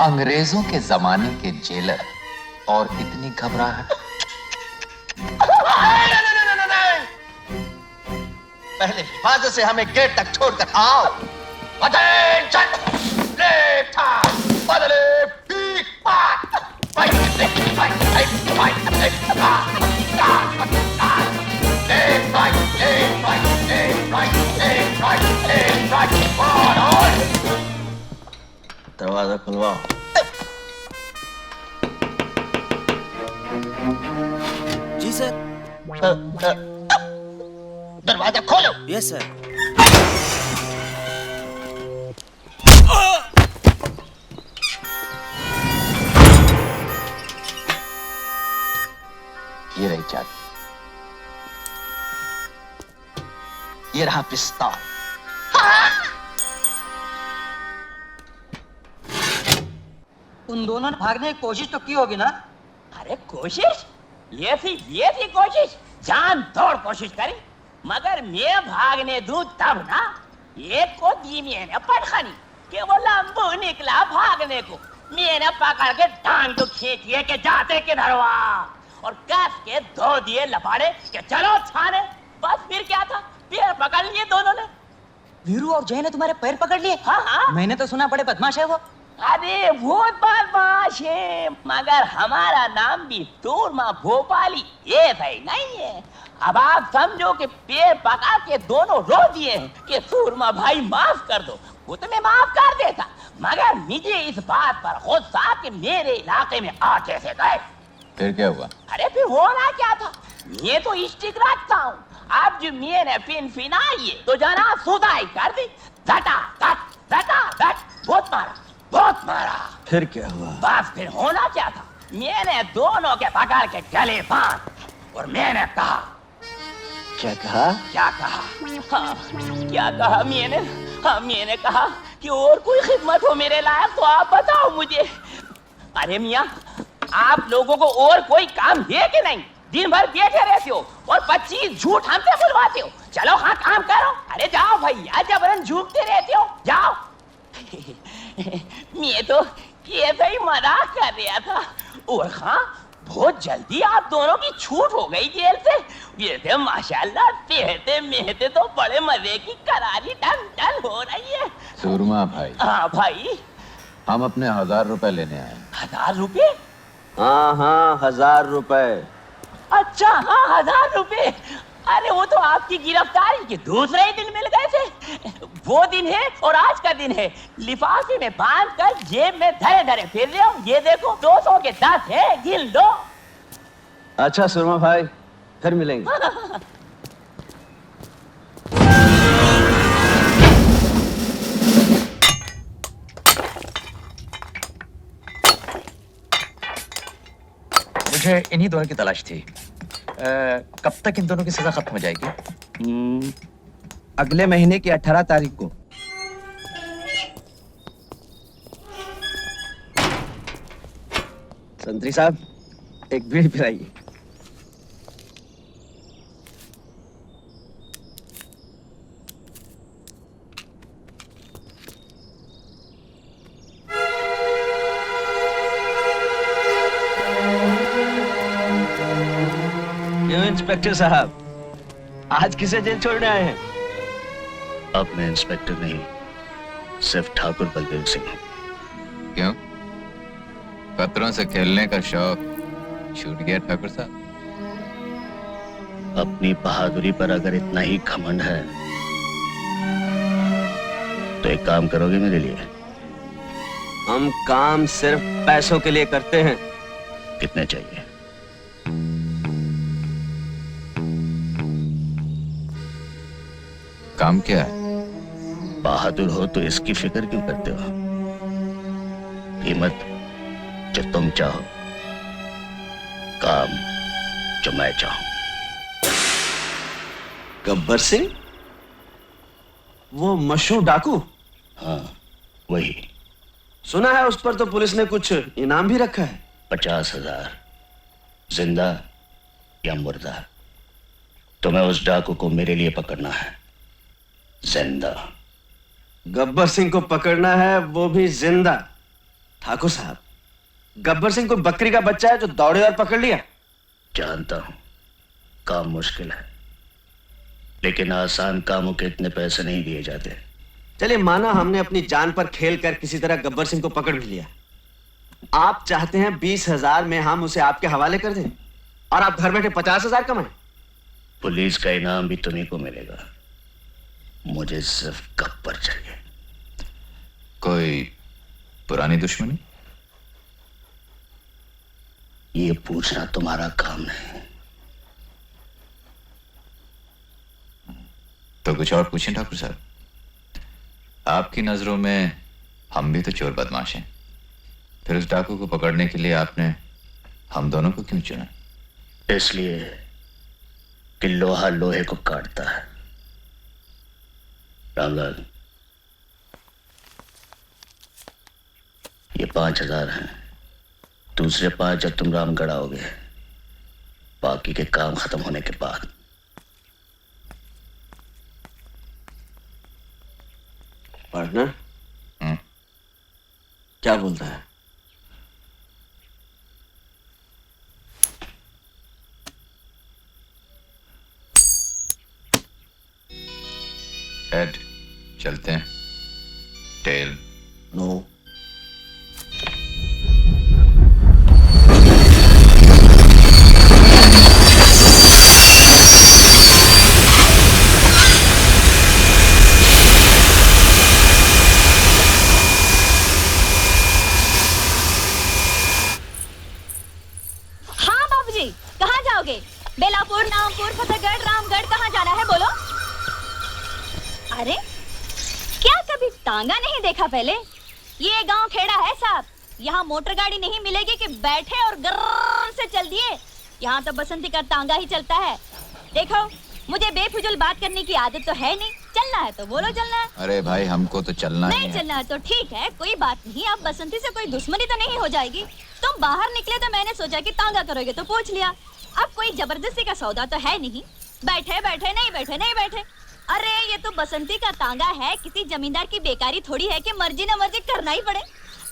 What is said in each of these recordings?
अंग्रेजों के जमाने के जेलर और इतनी घबराहट। पहले हिफाजत से हमें गेट तक छोड़कर आओ। अटेंशन, लेफ्ट हैंड, बदले पीक पाक, right left right right right left पाक, left right left right left right left right left right forward. दरवाजा खुलवाओ। जी सर। दरवाजा खोलो। Yes sir. ये रही चाबी, ये रहा पिस्तौल। उन दोनों ने भागने की कोशिश तो की होगी ना? अरे कोशिश? ये थी कोशिश, जान तोड़ कोशिश करी, मगर मैं भागने दूं तब ना। एक को दी मैंने पटखनी कि वो लंबू निकला भागने को, मैंने पकड़ के टांग तो खींचिए के जाते किधर हुआ, और कस के दो दिए लपाड़े कि चलो थाने। बस फिर क्या था, पैर पकड़ लिए दोनों ने। वीरू और जय ने तुम्हारे पैर पकड़ लिए? हाँ। मैंने तो सुना बड़े बदमाश है वो। अरे बहुत बदमाश है, मगर हमारा नाम भी सूरमा भोपाली ये सही नहीं है। अब आप समझो कि पैर पकड़ के दोनों रो दिए कि सूरमा भाई माफ कर दो। वो तो मैं माफ कर देता, मगर मुझे इस बात पर गुस्सा कि मेरे इलाके में आके से गए। फिर क्या हुआ? अरे फिर होना क्या था, ये तो स्टिक रखता हूँ। अब जो मैंने फिन फिनाई तो जना सुधाई कर दी, धटा धट बहुत मारा। फिर क्या हुआ? बस फिर होना क्या था, मैंने दोनों के पकड़ के गले बांध और मैंने कहा। क्या कहा? हाँ, क्या कहा मैंने कहा कि और कोई खिदमत हो मेरे लायक तो आप बताओ मुझे। अरे मियाँ, आप लोगों को और कोई काम है कि नहीं? दिन भर बैठे रहते हो और 25 झूठ हमसे बुलवाते हो। चलो हाँ काम करो। अरे जाओ भैया, जबरन झूठते रहते हो, जाओ। मैं तो ये सही मजाक कर रहा था। और हाँ, बहुत जल्दी आप दोनों की छूट हो गई जेल से। ये थे माशाल्लाह, सेहते मेहते तो बड़े मजे की करारी टन हो रही है। सूरमा भाई। हाँ भाई। हम अपने 1000 रुपए लेने आए। 1000 रुपए? हाँ 1000 रुपए। अच्छा हाँ, 1000 रुपए। अरे वो तो आपकी गिरफ्तारी के दूसरे ही दिन मिल गए थे। वो दिन है और आज का दिन है। लिफाफे में बांध कर जेब में धरे फिर रहे हो। ये देखो 200 के 10 है, गिन लो। अच्छा सुरमा भाई, फिर मिलेंगे। मुझे इन्हीं दोनों की तलाश थी। कब तक इन दोनों की सजा खत्म हो जाएगी? अगले महीने की 18 तारीख को। संतरी साहब, एक बीड़ी पिलाइए। क्यों इंस्पेक्टर साहब, आज किसे जेल छोड़ने आए हैं? अब मैं इंस्पेक्टर नहीं, सिर्फ ठाकुर बलदेव सिंह हूँ। क्यों? खतरों से खेलने का शौक छूट गया ठाकुर साहब? अपनी बहादुरी पर अगर इतना ही घमंड है तो एक काम करोगे मेरे लिए? हम काम सिर्फ पैसों के लिए करते हैं। कितने चाहिए? काम क्या है? बहादुर हो तो इसकी फिक्र क्यों करते हो? कीमत जो तुम चाहो, काम जो मैं चाहूं। गब्बर सिंह, वो मशहूर डाकू? हाँ वही। सुना है उस पर तो पुलिस ने कुछ इनाम भी रखा है। 50,000, जिंदा या मुर्दा। तुम्हें उस डाकू को मेरे लिए पकड़ना है, जिंदा। गब्बर सिंह को पकड़ना है, वो भी जिंदा। ठाकुर साहब, गब्बर सिंह कोई बकरी का बच्चा है जो दौड़े और पकड़ लिया? जानता हूं काम मुश्किल है, लेकिन आसान कामों के इतने पैसे नहीं दिए जाते। चलिए माना हमने अपनी जान पर खेल कर किसी तरह गब्बर सिंह को पकड़ भी लिया। आप चाहते हैं 20,000 में हम उसे आपके हवाले कर दें और आप घर बैठे 50,000 कमाएं? पुलिस का इनाम भी तुम्हीं को मिलेगा, मुझे सिर्फ गब्बर चाहिए। कोई पुरानी दुश्मनी? ये पूछना तुम्हारा काम नहीं। तो कुछ और पूछें ठाकुर साहब। आपकी नजरों में हम भी तो चोर बदमाश हैं, फिर उस डाकू को पकड़ने के लिए आपने हम दोनों को क्यों चुना? इसलिए कि लोहा लोहे को काटता है। रामलाल, ये 5,000 हैं, दूसरे 5 जब तुम रामगढ़ आओगे, बाकी के काम खत्म होने के बाद। पार्टनर क्या बोलता है? हेड चलते हैं, टेल नो। हाँ बाबूजी, कहाँ जाओगे? बेलापुर, नामपुर, फतेहगढ़, रामगढ़, कहाँ जाना है बोलो? अरे क्या कभी तांगा नहीं देखा पहले? ये गांव खेड़ा है साहब, यहाँ मोटर गाड़ी नहीं मिलेगी कि बैठे और गर्र से चल दिए। यहाँ तो बसंती का तांगा ही चलता है। देखो, मुझे बेफिजूल बात करने की आदत तो है नहीं। चलना है तो बोलो चलना है। अरे भाई हमको तो चलना ही नहीं है। चलना है तो ठीक है, कोई बात नहीं। अब बसंती से कोई दुश्मनी तो नहीं हो जाएगी। तुम बाहर निकले तो मैंने सोचा कि तांगा करोगे तो पूछ लिया। अब कोई जबरदस्ती का सौदा तो है नहीं। बैठे बैठे नहीं बैठे नहीं बैठे। अरे ये तो बसंती का तांगा है, किसी जमींदार की बेकारी थोड़ी है कि मर्जी न मर्जी करना ही पड़े।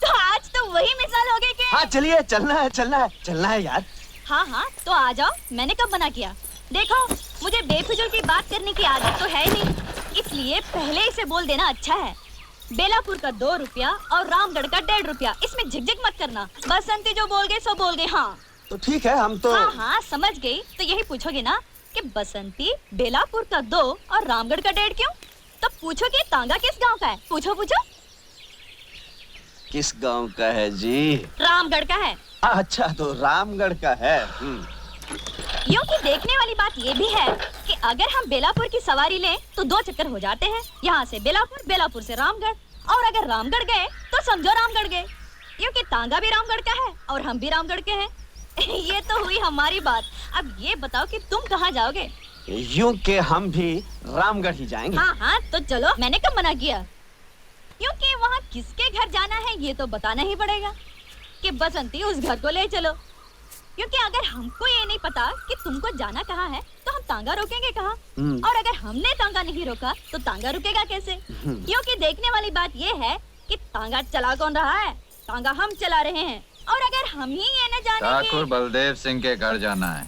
तो आज तो वही मिसाल हो गई कि हाँ चलिए, चलना है चलना है चलना है यार। हाँ हाँ तो आ जाओ, मैंने कब मना किया? देखो, मुझे बेफिजूल की बात करने की आदत तो है नहीं, इसलिए पहले इसे बोल देना अच्छा है। बेलापुर का 2 रुपया और रामगढ़ का 1.5 रुपया, इसमें झिकझिक मत करना। बसंती जो बोल गए सो बोल गए। हाँ तो ठीक है, हम तो हाँ हाँ समझ गई। तो यही पूछोगे ना कि बसंती बेलापुर का 2 और रामगढ़ का 1.5 क्यों? तो पूछो कि तांगा किस गांव का है? पूछो पूछो। किस गांव का है जी? रामगढ़ का है। अच्छा तो रामगढ़ का है। यूं कि देखने वाली बात ये भी है कि अगर हम बेलापुर की सवारी लें तो 2 चक्कर हो जाते हैं। यहाँ से बेलापुर, बेलापुर से रामगढ़, और अगर रामगढ़ गए तो समझो रामगढ़ गए। यूं कि तांगा भी रामगढ़ का है और हम भी रामगढ़ के हैं। ये तो हुई हमारी बात। अब ये बताओ कि तुम कहाँ जाओगे? यूं कि हम भी रामगढ़ ही जाएंगे। हाँ हाँ तो चलो, मैंने कब मना किया? क्योंकि वहाँ किसके घर जाना है ये तो बताना ही पड़ेगा कि बसंती उस घर को ले चलो। क्योंकि अगर हमको ये नहीं पता कि तुमको जाना कहाँ है तो हम तांगा रोकेंगे कहाँ? और अगर हमने तांगा नहीं रोका तो तांगा रुकेगा कैसे? क्योंकि देखने वाली बात ये है कि तांगा चला कौन रहा है? तांगा हम चला रहे हैं। और अगर हम ही ये न जाने ठाकुर बलदेव सिंह के घर जाना है।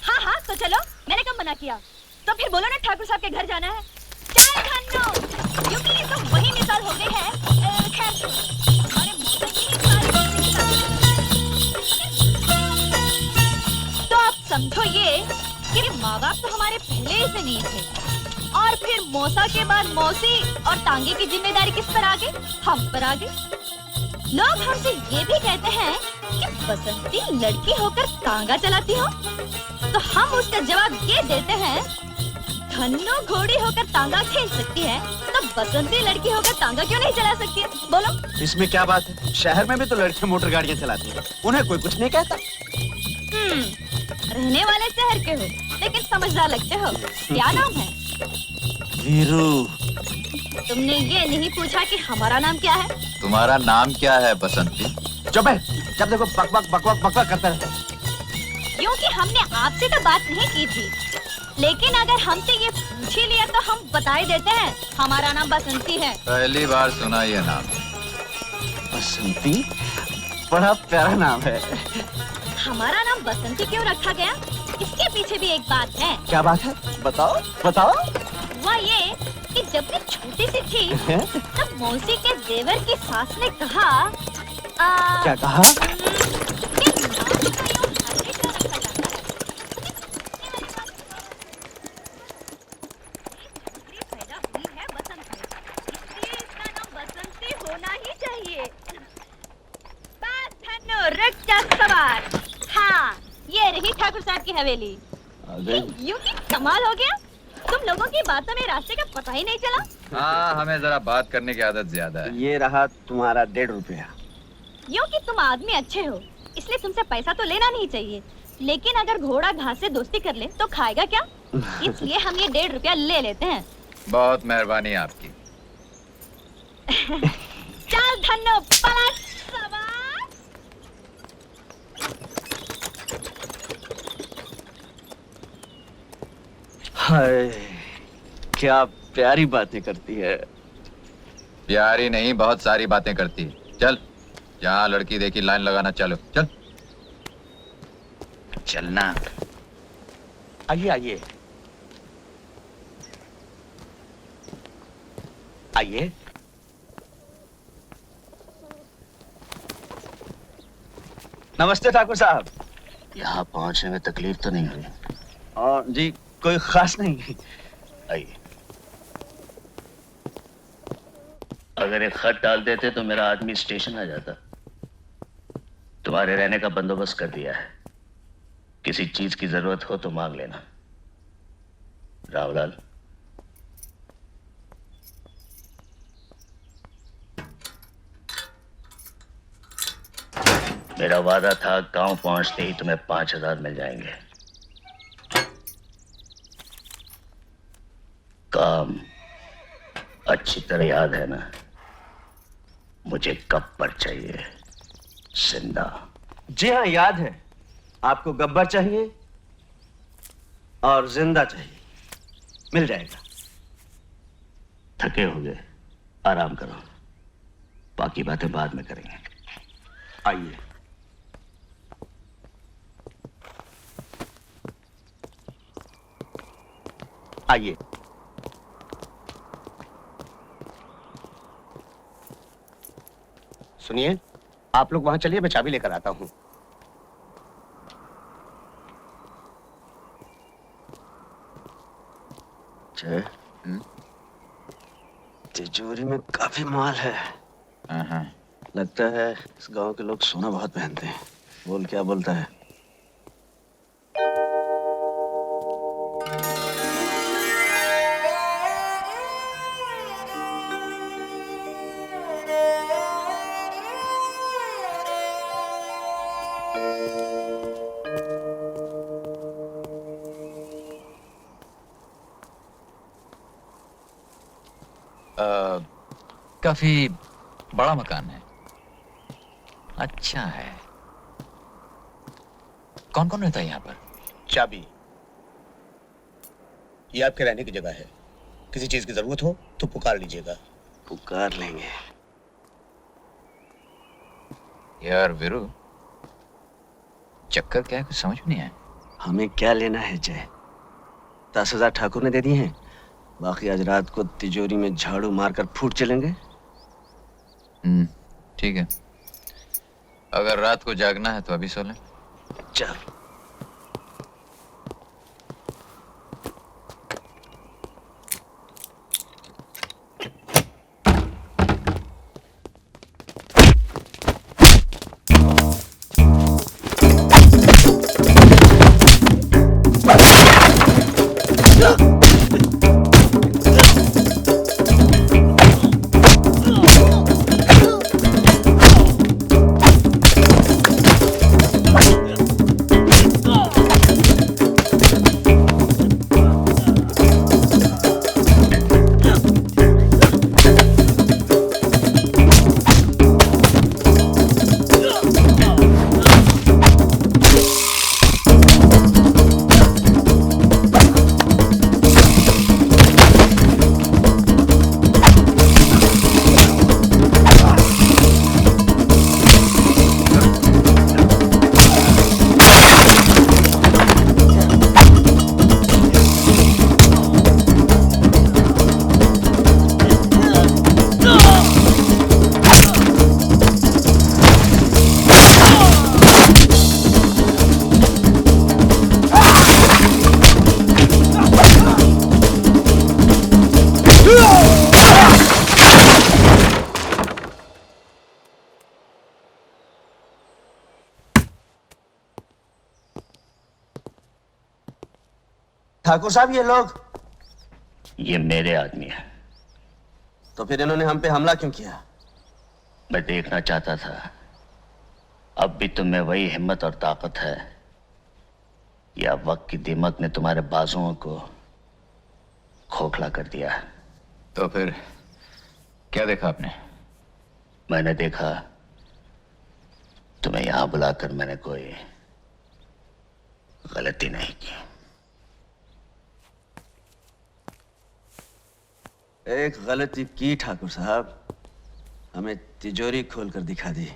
हाँ हाँ तो चलो, मैंने कब मना किया? तो फिर बोलो ना ठाकुर साहब के घर जाना है। जय धन्नो, क्योंकि ये तो वही मिसाल हो गई है। खैर हमारे मौसम की तो आप समझो ये कि माँ बाप तो हमारे पहले ही से नहीं थे, और फिर मौसा के बाद मौसी और तांगे की जिम्मेदारी किस पर आ गई? हम पर आ गई। लोग हमसे ये भी कहते हैं कि बसंती लड़की होकर तांगा चलाती हो, तो हम उसका जवाब ये देते हैं, धन्नो घोड़ी होकर तांगा खेल सकती है तो बसंती लड़की होकर तांगा क्यों नहीं चला सकती है? बोलो। इसमें क्या बात है? शहर में भी तो लड़कियां मोटर गाड़ियां चलाती हैं, उन्हें कोई कुछ नहीं कहता। रहने वाले शहर के हो लेकिन समझदार लगते हो। क्या नाम है? वीरू। तुमने ये नहीं पूछा कि हमारा नाम क्या है? तुम्हारा नाम क्या है बसंती? चुप है, जब देखो बकबक बकबक बकबक करता रहता है। क्योंकि हमने आपसे तो बात नहीं की थी, लेकिन अगर हमसे ये पूछ ही लिया तो हम बता ही देते हैं, हमारा नाम बसंती है। पहली बार सुना ये नाम। बसंती बड़ा प्यारा नाम है। हमारा नाम बसंती क्यों रखा गया, इसके पीछे भी एक बात है। क्या बात है, बताओ बताओ। वह ये कि जब मैं छोटी सी थी तब मौसी के देवर की सास ने कहा क्या कहा? कि नाम का यूं हरे क्यों रखा जाता है? छोकरी पैदा हुई है बसंत में, इसलिए इसका नाम बसंती होना ही चाहिए। बात धन्नो रक्षा सवार। हाँ, ये रही ठाकुर साहब की हवेली। यूं ही कमाल हो गया, तुम लोगों की बातों में रास्ते का पता ही नहीं चला। हाँ, हमें जरा बात करने की आदत ज्यादा है। ये रहा तुम्हारा 1.5 रुपया। यूं कि तुम आदमी अच्छे हो, इसलिए तुमसे पैसा तो लेना नहीं चाहिए, लेकिन अगर घोड़ा घास से दोस्ती कर ले तो खाएगा क्या? इसलिए हम ये 1.5 रुपया ले लेते हैं। बहुत मेहरबानी आपकी। चल धन्नो पलट सवार। हाय, क्या प्यारी बातें करती है। प्यारी नहीं, बहुत सारी बातें करती है। चल, जहाँ लड़की देखी लाइन लगाना चालू। चल चलना। आइए आइए आइए। नमस्ते ठाकुर साहब। यहाँ पहुंचने में तकलीफ तो नहीं हुई? और जी कोई खास नहीं। आइए। अगर एक खत डाल देते तो मेरा आदमी स्टेशन आ जाता। तुम्हारे रहने का बंदोबस्त कर दिया है, किसी चीज की जरूरत हो तो मांग लेना। रावलाल, मेरा वादा था गांव पहुंचते ही तुम्हें 5,000 मिल जाएंगे। काम अच्छी तरह याद है ना? मुझे कब पर चाहिए? जिंदा। जी हाँ, याद है। आपको गब्बर चाहिए और जिंदा चाहिए, मिल जाएगा। थके हो गए, आराम करो, बाकी बातें बाद में करेंगे। आइए। आइए। सुनिए, आप लोग वहां चलिए, मैं चाबी लेकर आता हूं। तिजोरी में काफी माल है। हाँ, लगता है इस गांव के लोग सोना बहुत पहनते हैं। बोल क्या बोलता है? काफी बड़ा मकान है, अच्छा है। कौन कौन रहता है यहाँ पर? चाबी, ये आपके रहने की जगह है। किसी चीज की जरूरत हो तो पुकार लीजिएगा। पुकार लेंगे। यार वीरू, चक्कर क्या है, कुछ समझ में नहीं आया। हमें क्या लेना है जय? 10,000 ठाकुर ने दे दिए हैं, बाकी आज रात को तिजोरी में झाड़ू मारकर फूट चलेंगे। ठीक है, अगर रात को जागना है तो अभी सो लें। चल। ठाकुर साहब ये लोग, ये मेरे आदमी है। तो फिर इन्होंने हम पे हमला क्यों किया? मैं देखना चाहता था अब भी तुम में वही हिम्मत और ताकत है या वक्त की दीमक ने तुम्हारे बाजुओं को खोखला कर दिया है। तो फिर क्या देखा आपने? मैंने देखा तुम्हें यहां बुलाकर मैंने कोई गलती नहीं की। एक गलती की ठाकुर साहब, हमें तिजोरी खोलकर दिखा दी।